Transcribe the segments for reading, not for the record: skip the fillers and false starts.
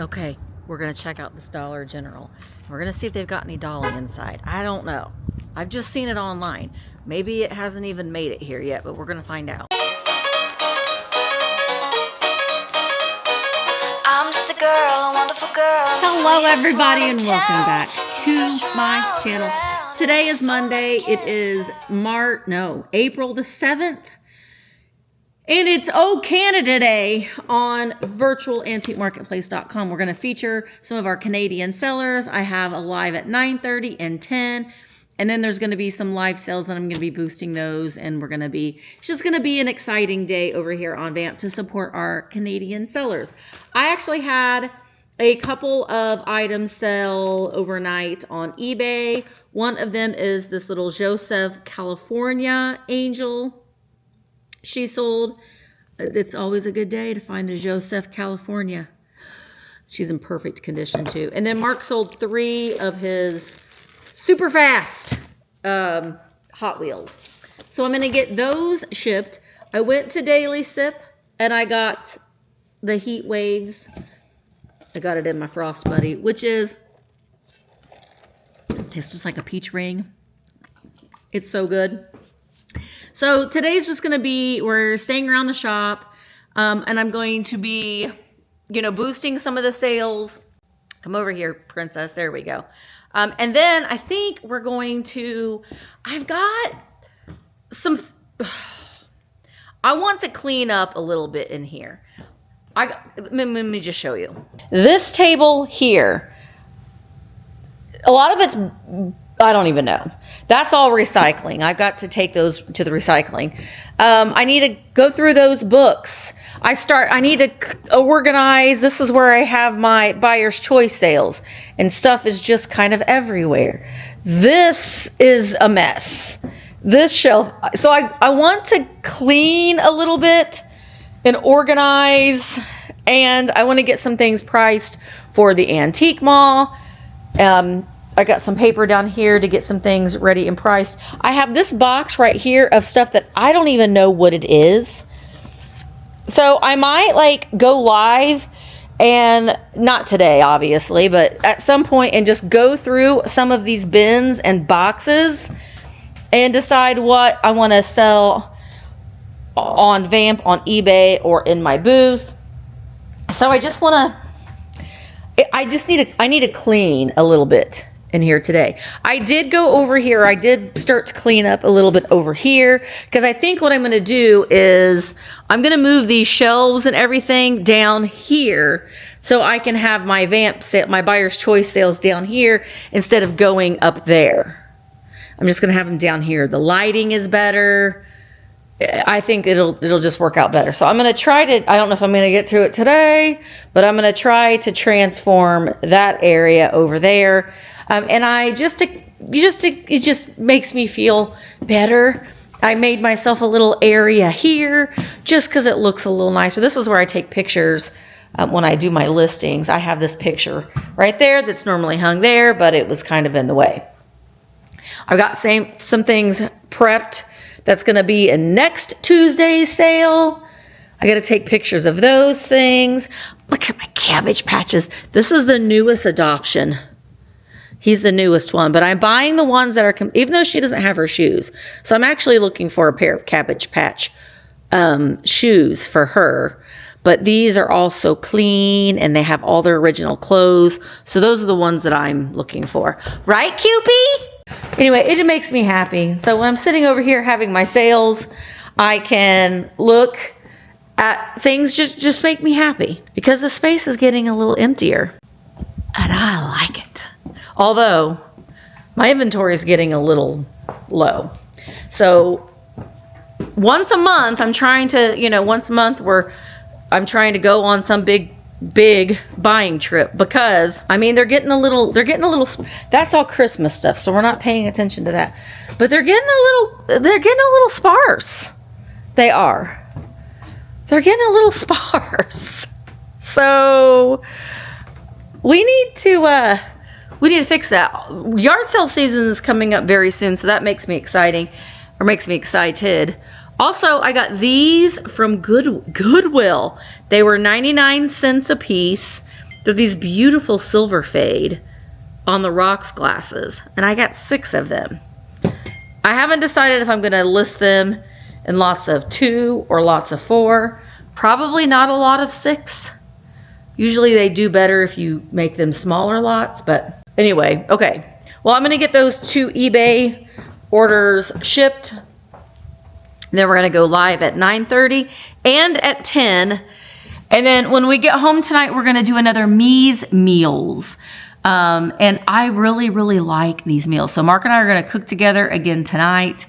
Okay, we're gonna check out this Dollar General. We're gonna see if they've got any Dolly inside. I don't know. I've just seen it online. Maybe it hasn't even made it here yet, but we're gonna find out. I'm just a girl, a wonderful girl. Hello everybody and welcome back to my channel. Today is Monday. It is April the 7th. And it's Oh Canada Day on virtualantiquemarketplace.com. We're going to feature some of our Canadian sellers. I have a live at 9:30 and 10. And then there's going to be some live sales and I'm going to be boosting those. And it's just going to be an exciting day over here on Vamp to support our Canadian sellers. I actually had a couple of items sell overnight on eBay. One of them is this little Joseph California angel. She sold. It's always a good day to find the Joseph California. She's in perfect condition too. And then Mark sold 3 of his super fast Hot Wheels. So I'm going to get those shipped. I went to Daily Sip and I got the Heat Waves. I got it in my Frost Buddy, which is, tastes just like a peach ring. It's so good. So today's just going to be, we're staying around the shop, and I'm going to be, boosting some of the sales. Come over here, princess. There we go. And then I think we're going to, I've got some, I want to clean up a little bit in here. Let me just show you. This table here, a lot of it's, I don't even know. That's all recycling. I've got to take those to the recycling. I need to go through those books. I need to organize. This is where I have my buyer's choice sales and stuff is just kind of everywhere. This is a mess. This shelf. So I want to clean a little bit and organize, and I want to get some things priced for the antique mall. I got some paper down here to get some things ready and priced. I have this box right here of stuff that I don't even know what it is. So I might go live, and not today obviously, but at some point, and just go through some of these bins and boxes and decide what I want to sell on Vamp, on eBay, or in my booth. So I just want to, I need to clean a little bit in here today. I did go over here. I did start to clean up a little bit over here because I think what I'm going to do is I'm going to move these shelves and everything down here so I can have my Vamp sale, my buyer's choice sales down here instead of going up there. I'm just going to have them down here. The lighting is better. I think it'll just work out better. So I'm going to try to, I don't know if I'm going to get to it today, but I'm going to try to transform that area over there. And it just makes me feel better. I made myself a little area here just because it looks a little nicer. This is where I take pictures when I do my listings. I have this picture right there that's normally hung there, but it was kind of in the way. I've got some things prepped that's going to be a next Tuesday's sale. I got to take pictures of those things. Look at my cabbage patches. This is the newest adoption. He's the newest one, but I'm buying the ones that are, even though she doesn't have her shoes. So I'm actually looking for a pair of Cabbage Patch shoes for her. But these are also clean and they have all their original clothes. So those are the ones that I'm looking for. Right, Cupie? Anyway, it makes me happy. So when I'm sitting over here having my sales, I can look at things just make me happy because the space is getting a little emptier. And I like it. Although my inventory is getting a little low. So once a month, I'm trying to, I'm trying to go on some big buying trip because they're getting a little, that's all Christmas stuff. So we're not paying attention to that, but they're getting a little sparse. They're getting a little sparse. So we need to fix that. Yard sale season is coming up very soon, so that makes me excited. Also, I got these from Goodwill. They were 99 cents a piece. They're these beautiful silver fade on the rocks glasses, and I got 6 of them. I haven't decided if I'm going to list them in lots of 2 or lots of 4. Probably not a lot of 6. Usually they do better if you make them smaller lots, but anyway, okay. Well, I'm going to get those 2 eBay orders shipped. Then we're going to go live at 9:30 and at 10. And then when we get home tonight, we're going to do another Meez Meals. And I really, really like these meals. So Mark and I are going to cook together again tonight.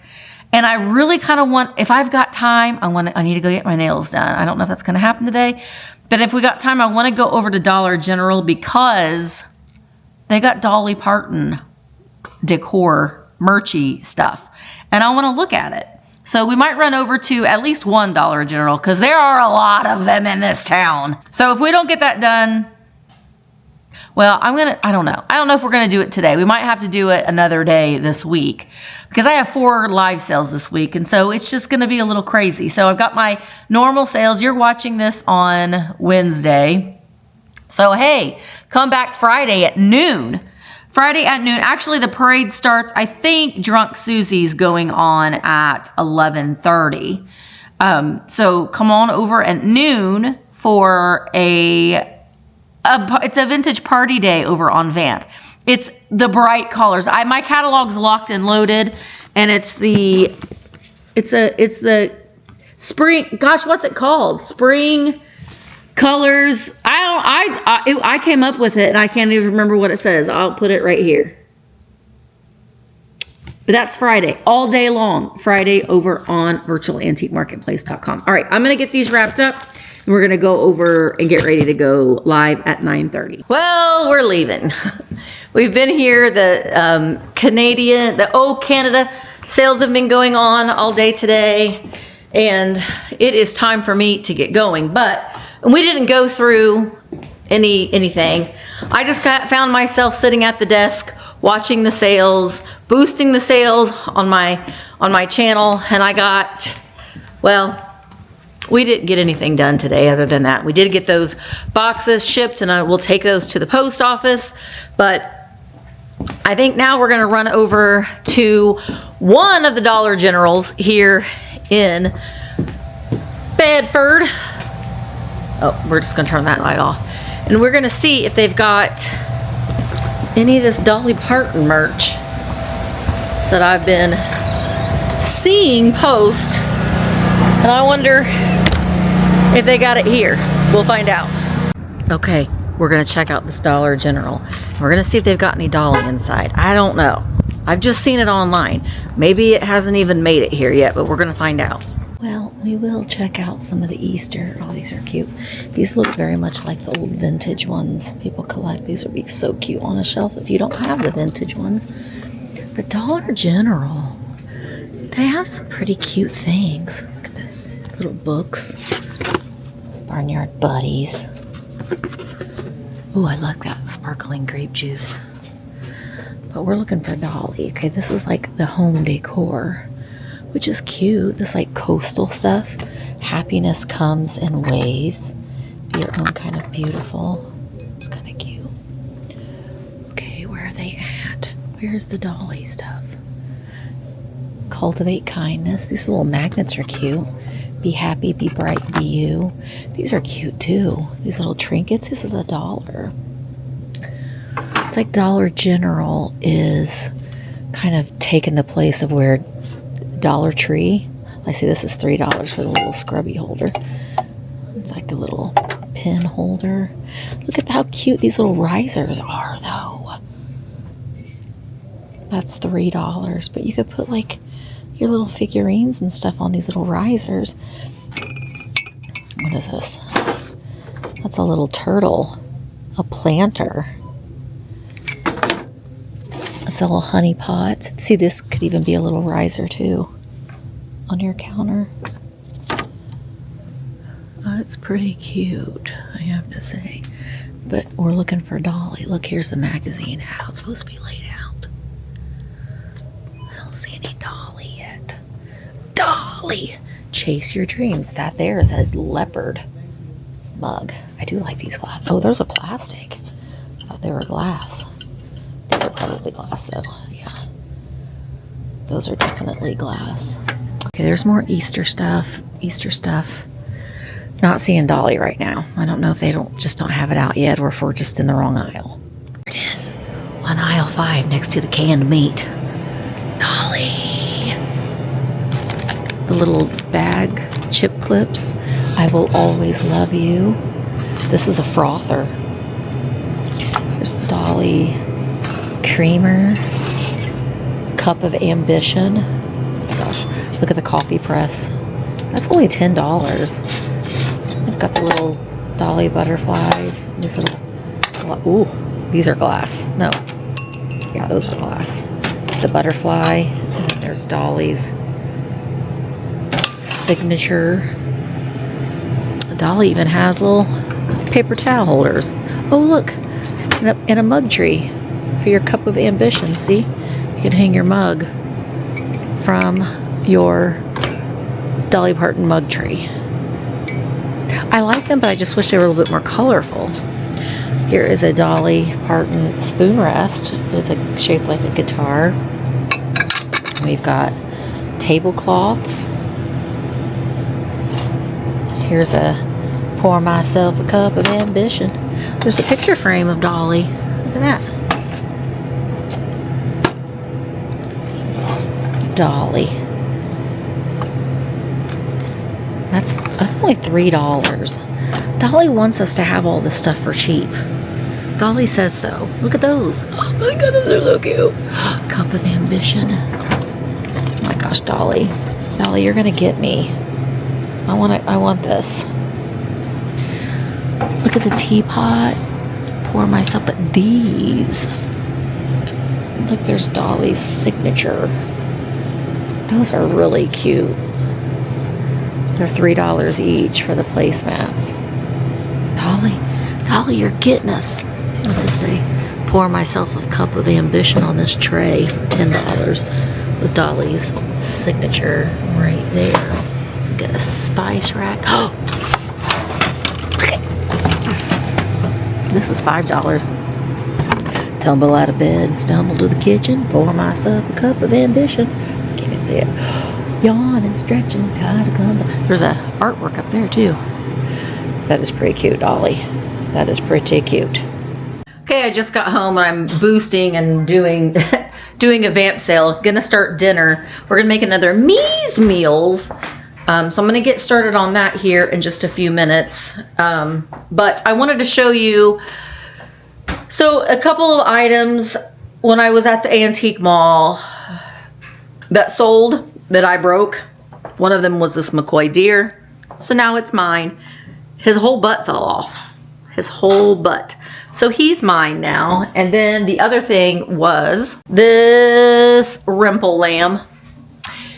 And I really kind of want, if I've got time, I need to go get my nails done. I don't know if that's going to happen today. But if we got time, I want to go over to Dollar General because they got Dolly Parton decor, merchy stuff. And I want to look at it. So we might run over to at least one Dollar General because there are a lot of them in this town. So if we don't get that done, well, I don't know. I don't know if we're going to do it today. We might have to do it another day this week because I have 4 live sales this week. And so it's just going to be a little crazy. So I've got my normal sales. You're watching this on Wednesday. So, hey, come back Friday at noon. Friday at noon. Actually, the parade starts, I think Drunk Susie's going on at 11:30. So come on over at noon for it's a vintage party day over on Vamp. It's the bright colors. My catalog's locked and loaded, and it's the spring. Gosh, what's it called? Spring colors. I came up with it, and I can't even remember what it says. I'll put it right here. But that's Friday, all day long. Friday over on virtualantiquemarketplace.com. All right, I'm going to get these wrapped up. And we're going to go over and get ready to go live at 9:30. Well, we're leaving. We've been here. The Canada sales have been going on all day today. And it is time for me to get going. But we didn't go through anything. I just found myself sitting at the desk watching the sales, boosting the sales on my channel. And I got, well, we didn't get anything done today other than that. We did get those boxes shipped, and I will take those to the post office. But I think now we're going to run over to one of the Dollar Generals here in Bedford. Oh, we're just going to turn that light off. And we're going to see if they've got any of this Dolly Parton merch that I've been seeing post. And I wonder if they got it here. We'll find out. Okay, we're gonna check out this Dollar General. We're gonna see if they've got any Dolly inside. I don't know. I've just seen it online. Maybe it hasn't even made it here yet, but we're gonna find out. Well, we will check out some of the Easter. Oh, these are cute. These look very much like the old vintage ones people collect. These would be so cute on a shelf if you don't have the vintage ones. But Dollar General, they have some pretty cute things. Look at this. Little books. Barnyard Buddies. Ooh, I like that sparkling grape juice. But we're looking for Dolly. Okay, this is like the home decor, which is cute. This like coastal stuff. Happiness comes in waves. Be your own kind of beautiful. It's kind of cute. Okay, where are they at? Where's the Dolly stuff? Cultivate kindness. These little magnets are cute. Be happy, be bright, be you. These are cute too. These little trinkets. This is $1. It's like Dollar General is kind of taking the place of where Dollar Tree. I see this is $3 for the little scrubby holder. It's like a little pin holder. Look at how cute these little risers are though. That's $3, but you could put like your little figurines and stuff on these little risers. What is this? That's a little turtle. A planter. That's a little honey pot. See, this could even be a little riser too on your counter. It's pretty cute, I have to say. But we're looking for Dolly. Look, here's the magazine, how it's supposed to be laid out. I don't see any Dolly yet. Dolly! Chase your dreams. That there is a leopard mug. I do like these glass. Oh, those are plastic. I thought they were glass. These are probably glass though. Yeah. Those are definitely glass. Okay, there's more Easter stuff. Easter stuff. Not seeing Dolly right now. I don't know if they just don't have it out yet or if we're just in the wrong aisle. There it is. On aisle 5 next to the canned meat. Dolly. The little bag chip clips. I will always love you. This is a frother. There's Dolly creamer. Cup of ambition. Oh my gosh. Look at the coffee press. That's only $10. We've got the little Dolly butterflies. These little, ooh, these are glass. No. Yeah, those are glass. The butterfly. And then there's Dolly's signature. Dolly even has little paper towel holders. Oh, look. And a mug tree for your cup of ambition. See? You can hang your mug from your Dolly Parton mug tree. I like them, but I just wish they were a little bit more colorful. Here is a Dolly Parton spoon rest with a shape like a guitar. We've got tablecloths. Here's a pour myself a cup of ambition. There's a picture frame of Dolly. Look at that. Dolly. That's only $3. Dolly wants us to have all this stuff for cheap. Dolly says so. Look at those. Oh my goodness, they're so cute. Cup of ambition. Oh my gosh, Dolly. Dolly, you're gonna get me. I want this. Look at the teapot. Pour myself, but these. Look, there's Dolly's signature. Those are really cute. They're $3 each for the placemats. Dolly, you're getting us. What's it say? Pour myself a cup of ambition on this tray for $10 with Dolly's signature right there. Got a spice rack. Oh, okay. This is $5. Tumble out of bed, stumble to the kitchen, pour myself a cup of ambition. Can't even see it. Yawn and stretch and try to come. There's a artwork up there too. That is pretty cute, Dolly. That is pretty cute. Okay, I just got home and I'm boosting and doing doing a vamp sale. Gonna start dinner. We're gonna make another Meez Meals. So I'm gonna get started on that here in just a few minutes. But I wanted to show you, so a couple of items when I was at the antique mall that sold, that I broke. One of them was this McCoy deer. So now it's mine. His whole butt fell off. His whole butt. So he's mine now. And then the other thing was this Rimple lamb.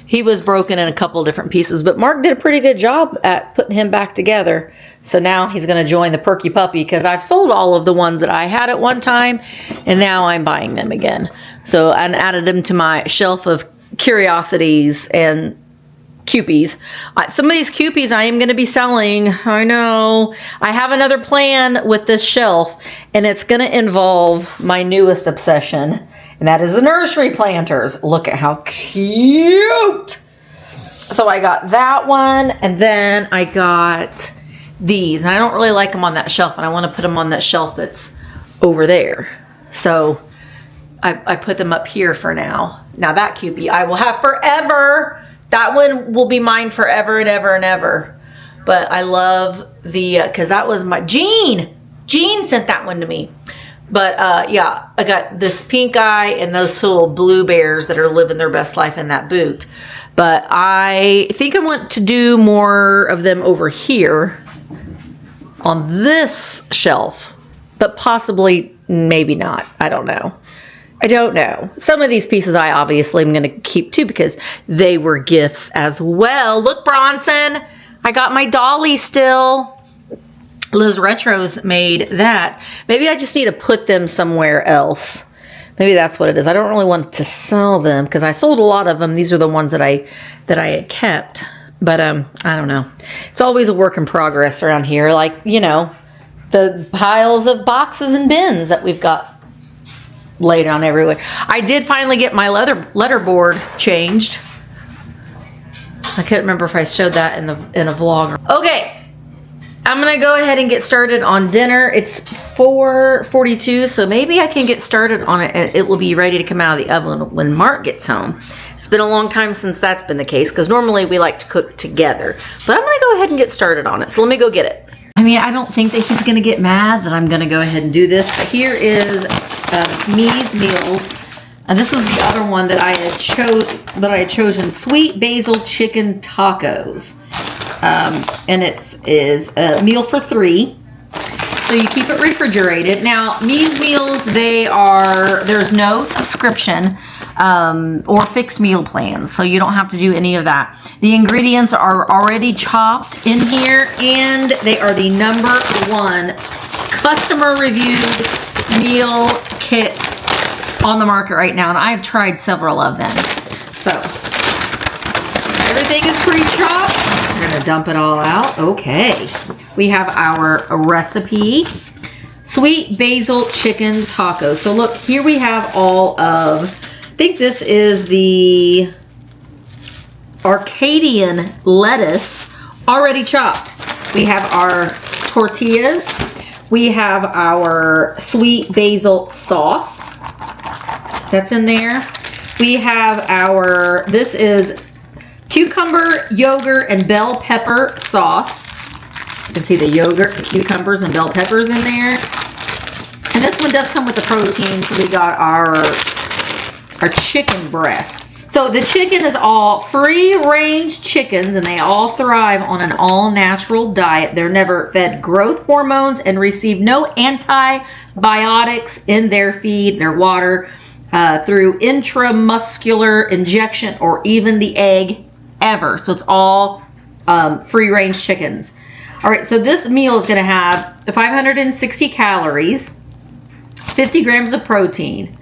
He was broken in a couple different pieces, but Mark did a pretty good job at putting him back together. So now he's going to join the Perky Puppy because I've sold all of the ones that I had at one time and now I'm buying them again. So I added them to my shelf of curiosities and Cupies. Some of these Cupies I am going to be selling. I know. I have another plan with this shelf and it's going to involve my newest obsession. And that is the nursery planters. Look at how cute. So I got that one and then I got these. And I don't really like them on that shelf and I want to put them on that shelf that's over there. So I put them up here for now. Now that Cupie I will have forever. That one will be mine forever and ever and ever. But I love the, because that was my, Jean sent that one to me. But yeah, I got this pink eye and those little blue bears that are living their best life in that boot. But I think I want to do more of them over here on this shelf. But possibly, maybe not. I don't know. I don't know. Some of these pieces I obviously am going to keep too because they were gifts as well. Look, Bronson, I got my Dolly still. Liz Retros made that. Maybe I just need to put them somewhere else. Maybe that's what it is. I don't really want to sell them because I sold a lot of them. These are the ones that I had kept. But I don't know. It's always a work in progress around here. Like, you know, the piles of boxes and bins that we've got laid on everywhere. I did finally get my letterboard changed. I couldn't remember if I showed that in a vlog. Okay, I'm gonna go ahead and get started on dinner. It's 4:42, so maybe I can get started on it and it will be ready to come out of the oven when Mark gets home. It's been a long time since that's been the case because normally we like to cook together. But I'm gonna go ahead and get started on it. So let me go get it. I mean, I don't think that he's gonna get mad that I'm gonna go ahead and do this, but here is Meez Meals. And this was the other one that I had chosen, sweet basil chicken tacos. And it is a meal for 3. So you keep it refrigerated. Now, Meez Meals, there's no subscription or fixed meal plans, so you don't have to do any of that. The ingredients are already chopped in here, and they are the #1 customer reviewed meal kit on the market right now, and I've tried several of them. So everything is pre-chopped. We're gonna dump it all out. Okay, we have our recipe, sweet basil chicken tacos. So look, here we have all of, I think this is the Arcadian lettuce already chopped. We have our tortillas. We have our sweet basil sauce that's in there. We have this is cucumber, yogurt, and bell pepper sauce. You can see the yogurt, cucumbers, and bell peppers in there. And this one does come with the protein, so we got our chicken breasts. So the chicken is all free-range chickens, and they all thrive on an all-natural diet. They're never fed growth hormones and receive no antibiotics in their feed, their water, through intramuscular injection, or even the egg ever. So it's all free-range chickens. All right, so this meal is going to have 560 calories, 50 grams of protein.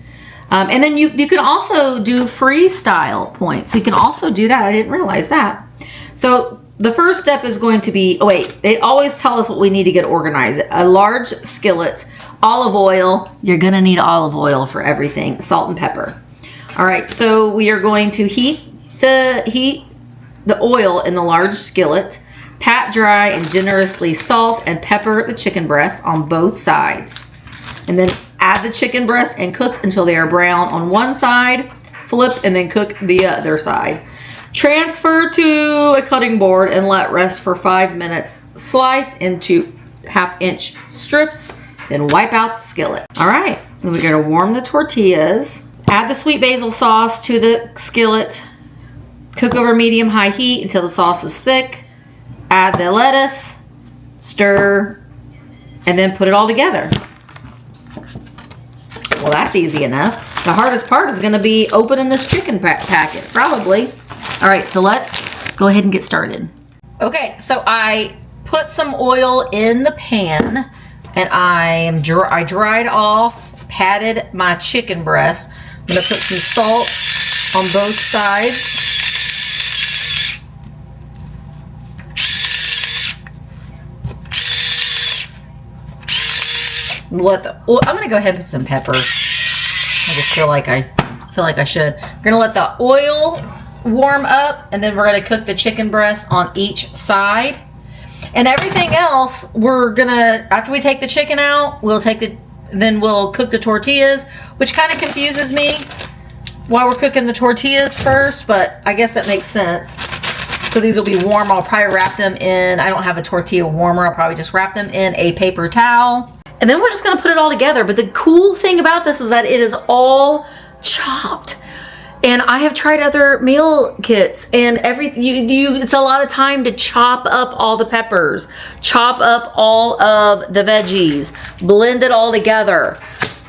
And then you can also do freestyle points. You can also do that. I didn't realize that. So the first step is going to be, they always tell us what we need to get organized. A large skillet, olive oil. You're going to need olive oil for everything. Salt and pepper. All right, so we are going to heat the oil in the large skillet, pat dry, and generously salt and pepper the chicken breasts on both sides. And then add the chicken breasts and cook until they are brown on one side, flip, and then cook the other side. Transfer to a cutting board and let rest for 5 minutes. Slice into 1/2-inch strips, then wipe out the skillet. All right, then we're gonna warm the tortillas. Add the sweet basil sauce to the skillet. Cook over medium-high heat until the sauce is thick. Add the lettuce, stir, and then put it all together. Well, that's easy enough. The hardest part is going to be opening this chicken packet, probably. All right, so let's go ahead and get started. Okay, so I put some oil in the pan, and I dried off, patted my chicken breast. I'm going to put some salt on both sides. I'm gonna go ahead and put some pepper. I just feel like I should. We're gonna let the oil warm up, and then we're gonna cook the chicken breast on each side. And everything else, we're gonna, after we take the chicken out, then we'll cook the tortillas, which kind of confuses me why we're cooking the tortillas first, but I guess that makes sense. So these will be warm. I'll probably wrap them in, I don't have a tortilla warmer, I'll probably just wrap them in a paper towel. And then we're just gonna put it all together. But the cool thing about this is that it is all chopped. And I have tried other meal kits, and it's a lot of time to chop up all the peppers, chop up all of the veggies, blend it all together.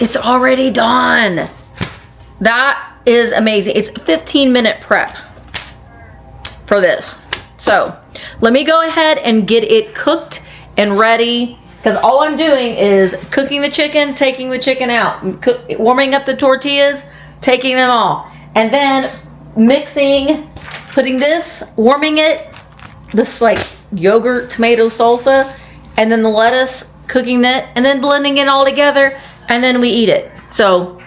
It's already done. That is amazing. It's a 15-minute prep for this. So let me go ahead and get it cooked and ready. Because all I'm doing is cooking the chicken, taking the chicken out, warming up the tortillas, taking them off, and then mixing, putting this, warming it, this like yogurt tomato salsa, and then the lettuce cooking it, and then blending it all together, and then we eat it. So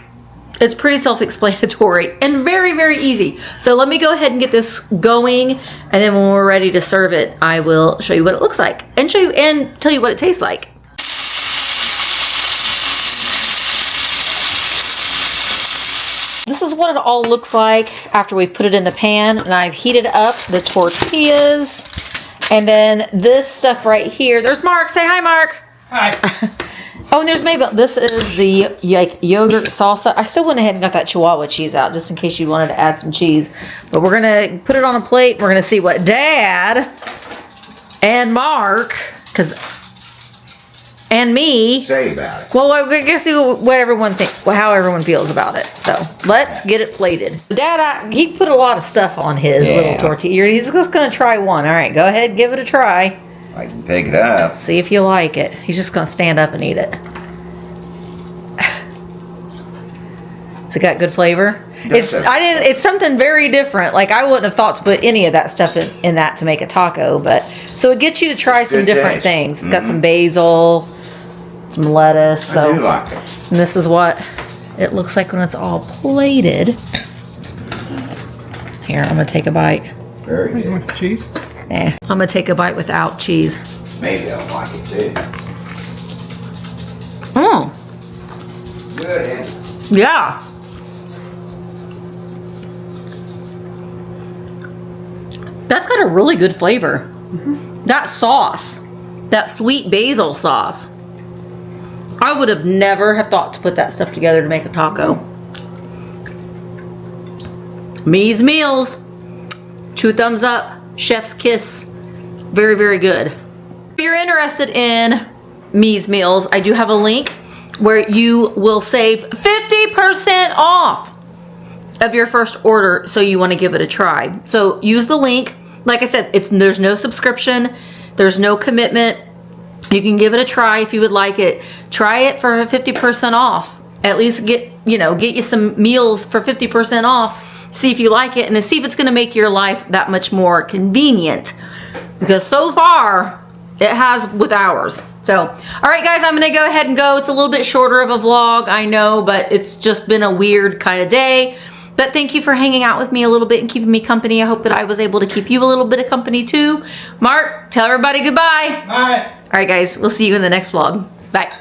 it's pretty self-explanatory and very, very easy. So let me go ahead and get this going, and then when we're ready to serve it, I will show you what it looks like and show you and tell you what it tastes like. This is what it all looks like after we put it in the pan, and I've heated up the tortillas. And then this stuff right here, there's Mark. Say hi, Mark. Hi. Oh, and there's Mabel. This is the yogurt salsa. I still went ahead and got that Chihuahua cheese out just in case you wanted to add some cheese. But we're going to put it on a plate. We're going to see what Dad and Mark, and me Say about it. well, I guess what everyone thinks, how everyone feels about it. So let's get it plated. Dad, he put a lot of stuff on his little tortilla. He's just gonna try one. All right, go ahead, give it a try. I can pick it up. See if you like it. He's just gonna stand up and eat it. Has it got good flavor? It's something very different. Like I wouldn't have thought to put any of that stuff in that to make a taco, but so it gets you to try some different things. It's got some basil, some lettuce. I do So like it. and this is what it looks like when it's all plated. Here, I'm gonna take a bite. Very You good. want the cheese? Nah, I'm gonna take a bite without cheese. Maybe I'll like it too. Oh, Good, isn't it? yeah. That's got a really good flavor. That sauce, that sweet basil sauce. I would have never have thought to put that stuff together to make a taco. Meez Meals. 2 thumbs up. Chef's kiss. Very, very good. If you're interested in Meez Meals, I do have a link where you will save 50% off of your first order, so you want to give it a try. So use the link. Like I said, there's no subscription, there's no commitment. You can give it a try if you would like it. Try it for 50% off. At least get you some meals for 50% off. See if you like it, and then see if it's going to make your life that much more convenient. Because so far, it has with ours. So, all right, guys, I'm going to go ahead and go. It's a little bit shorter of a vlog, I know, but it's just been a weird kind of day. But thank you for hanging out with me a little bit and keeping me company. I hope that I was able to keep you a little bit of company too. Mark, tell everybody goodbye. Bye. All right, guys, we'll see you in the next vlog. Bye.